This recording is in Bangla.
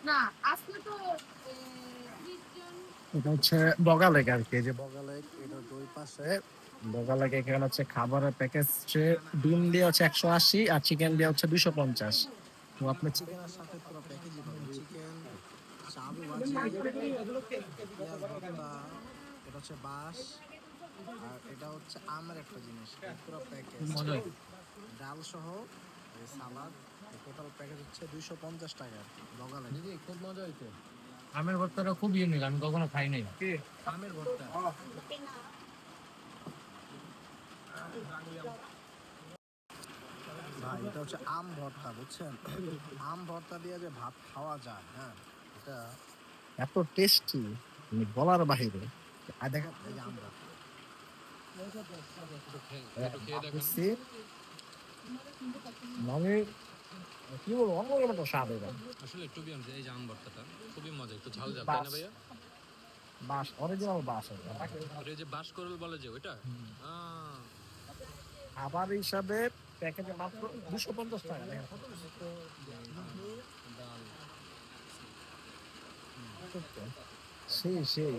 না আজকে তো 30 জন। এটা হচ্ছে বগা লেক আর কি, এই যে বগা লেক, এটা দুই পাশে বগা লেক। এখানে হচ্ছে খাবারের প্যাকেজ হচ্ছে ডিম দিয়ে হচ্ছে 180 আর চিকেন দিয়ে হচ্ছে 250। তো আপনি চিকেনের সাথে পুরো প্যাকেজই পাবেন, চিকেন, সাবু ভাজি, পেঁয়াজ ভর্তা, এটা হচ্ছে বাঁশ, আর এটা হচ্ছে আমের একটা জিনিস, এই পুরো প্যাকেজ মজা হয়। ডাল সহ এই সালাদ, টোটাল প্যাকেজ হচ্ছে 250 টাকা আর কি বগা লেক। জি খুব মজা হয়েছে। আমের ভর্তাটা খুব ইউনিক, আমি কখনো খাই নাই। আমের ভর্তা, ভাই এটা হচ্ছে আম ভর্তা, বুঝছেন? আম ভর্তা দিয়ে যে ভাত খাওয়া যায়, হ্যাঁ, এটা এত টেস্টি বলার বাহিরে। আর দেখেন এই যে আমরা একটু খেয়ে দেখেন। ভাবতেছি, মানে কি বলবো, অন্যরকম একটা স্বাদ এটা। আসলে টু বি অনেস্ট এই যে আম ভর্তাটা খুবই মজা, একটু ঝাল ঝাল, তাই বাস, না ভাইয়া? বাস, অরিজিনাল বাস এটা। ওটা এই যে বাঁশকরল বলে যে ওইটা। আহ, খাবার হিসাবে প্যাকেটে মাত্র 250 টাকা, দেখেন কত ডাল। সেই সেই